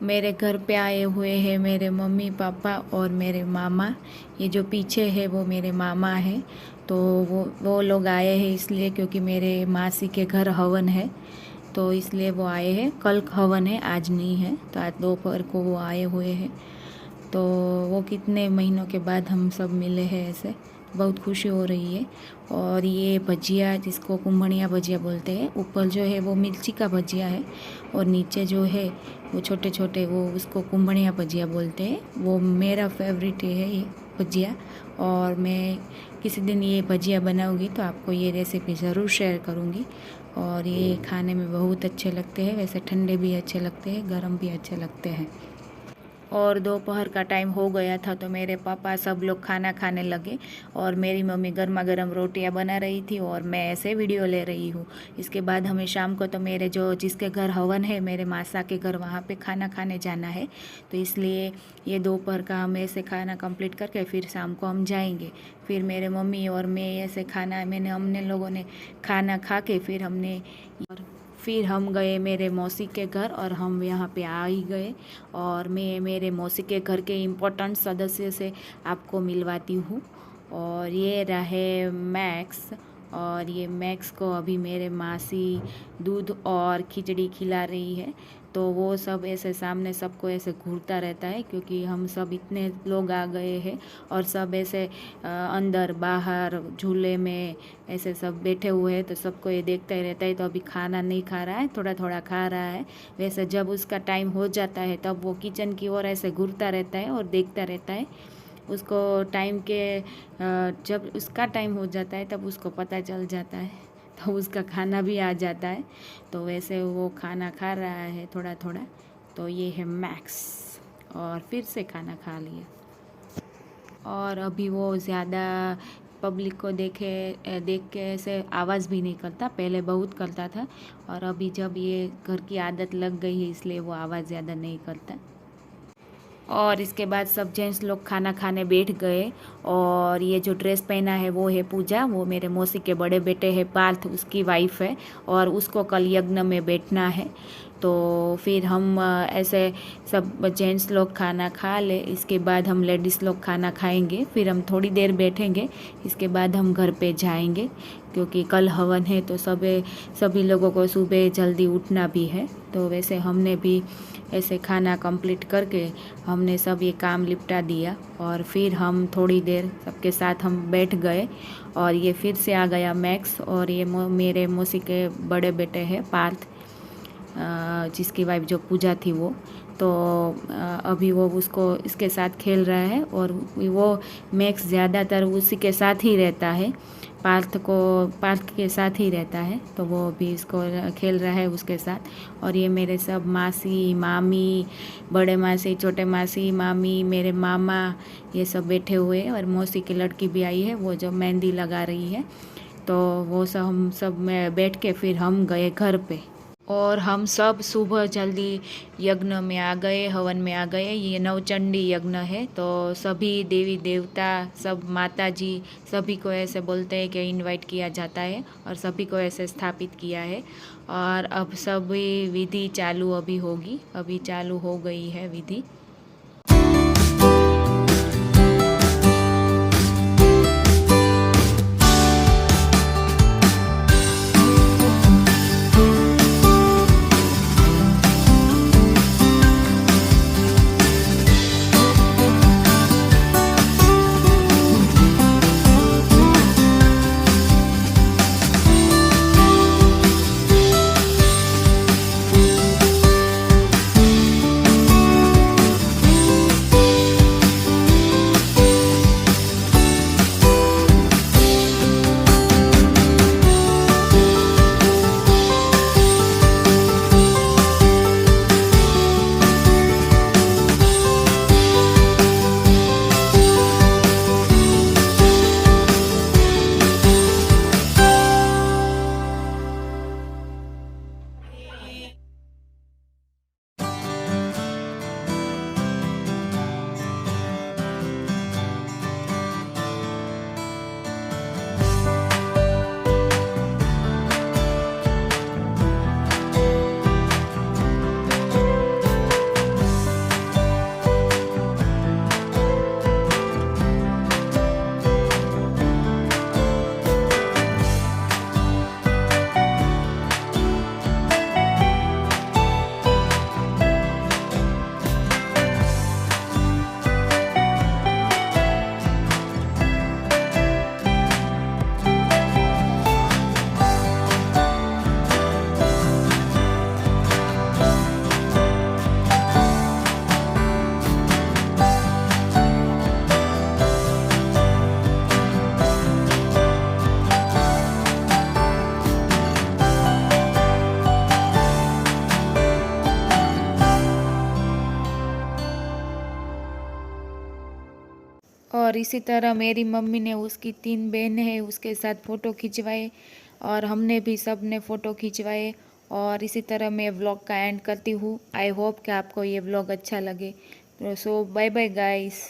मेरे घर पे आए हुए हैं मेरे मम्मी पापा और मेरे मामा। ये जो पीछे है वो मेरे मामा है। तो वो लोग आए हैं इसलिए क्योंकि मेरे मासी के घर हवन है, तो इसलिए वो आए हैं। कल हवन है, आज नहीं है, तो आज दोपहर को वो आए हुए हैं। तो वो कितने महीनों के बाद हम सब मिले हैं, ऐसे बहुत खुशी हो रही है। और ये भजिया, जिसको कुंभनिया भजिया बोलते हैं, ऊपर जो है वो मिर्ची का भजिया है और नीचे जो है वो छोटे छोटे, वो उसको कुंभनिया भजिया बोलते हैं। वो मेरा फेवरेट है ये भजिया। और मैं किसी दिन ये भजिया बनाऊंगी तो आपको ये रेसिपी ज़रूर शेयर करूंगी। और ये खाने में बहुत अच्छे लगते हैं, वैसे ठंडे भी अच्छे लगते हैं, गरम भी अच्छे लगते हैं। और दोपहर का टाइम हो गया था तो मेरे पापा सब लोग खाना खाने लगे और मेरी मम्मी गर्मा गर्म रोटियां बना रही थी और मैं ऐसे वीडियो ले रही हूँ। इसके बाद हमें शाम को तो मेरे जो जिसके घर हवन है, मेरे मासा के घर, वहाँ पे खाना खाने जाना है। तो इसलिए ये दोपहर का हम ऐसे खाना कंप्लीट करके फिर शाम को हम जाएंगे। फिर मेरे मम्मी और मैं ऐसे खाना हमने लोगों ने खाना खा के फिर हम गए मेरे मौसी के घर और हम यहाँ पे आ ही गए। और मैं मेरे मौसी के घर के इम्पोर्टेंट सदस्य से आपको मिलवाती हूँ। और ये रहे मैक्स। और ये मैक्स को अभी मेरे मासी दूध और खिचड़ी खिला रही है। तो वो सब ऐसे सामने सबको ऐसे घूरता रहता है क्योंकि हम सब इतने लोग आ गए हैं और सब ऐसे अंदर बाहर झूले में ऐसे सब बैठे हुए हैं, तो सबको ये देखता ही रहता है। तो अभी खाना नहीं खा रहा है, थोड़ा थोड़ा खा रहा है। वैसे जब उसका टाइम हो जाता है तब वो किचन की ओर ऐसे घूरता रहता है और देखता रहता है। उसको टाइम के जब उसका टाइम हो जाता है तब उसको पता चल जाता है, तो उसका खाना भी आ जाता है। तो वैसे वो खाना खा रहा है थोड़ा थोड़ा। तो ये है मैक्स, और फिर से खाना खा लिया। और अभी वो ज़्यादा पब्लिक को देख के ऐसे आवाज़ भी नहीं करता, पहले बहुत करता था। और अभी जब ये घर की आदत लग गई है इसलिए वो आवाज़ ज़्यादा नहीं करता। और इसके बाद सब जेंट्स लोग खाना खाने बैठ गए। और ये जो ड्रेस पहना है वो है पूजा, वो मेरे मौसी के बड़े बेटे है पार्थ, उसकी वाइफ है और उसको कल यज्ञ में बैठना है। तो फिर हम ऐसे सब जेंट्स लोग खाना खा ले, इसके बाद हम लेडीज़ लोग खाना खाएंगे, फिर हम थोड़ी देर बैठेंगे, इसके बाद हम घर पे जाएंगे क्योंकि कल हवन है। तो सभी लोगों को सुबह जल्दी उठना भी है। तो वैसे हमने भी ऐसे खाना कंप्लीट करके हमने सब ये काम निपटा दिया और फिर हम थोड़ी देर सबके साथ हम बैठ गए। और ये फिर से आ गया मैक्स और ये मेरे मौसी के बड़े बेटे हैं पार्थ, जिसकी वाइफ जो पूजा थी वो। तो अभी वो उसको इसके साथ खेल रहा है और वो मैक्स ज़्यादातर उसी के साथ ही रहता है, पार्थ के साथ ही रहता है। तो वो भी इसको खेल रहा है उसके साथ। और ये मेरे सब मासी मामी, बड़े मासी, छोटे मासी, मामी, मेरे मामा, ये सब बैठे हुए हैं। और मौसी की लड़की भी आई है, वो जो मेहंदी लगा रही है। तो वो सब हम सब में बैठ के फिर हम गए घर पे। और हम सब सुबह जल्दी यज्ञ में आ गए, हवन में आ गए। ये नवचंडी यज्ञ है, तो सभी देवी देवता, सब माता जी, सभी को ऐसे बोलते हैं कि इनवाइट किया जाता है और सभी को ऐसे स्थापित किया है। और अब सभी विधि चालू अभी होगी, अभी चालू हो गई है विधि। और इसी तरह मेरी मम्मी ने उसकी 3 बहनें हैं उसके साथ फ़ोटो खिंचवाए और हमने भी सब ने फ़ोटो खिंचवाए। और इसी तरह मैं व्लॉग का एंड करती हूँ। आई होप कि आपको ये व्लॉग अच्छा लगे। तो सो बाय बाय गाइस।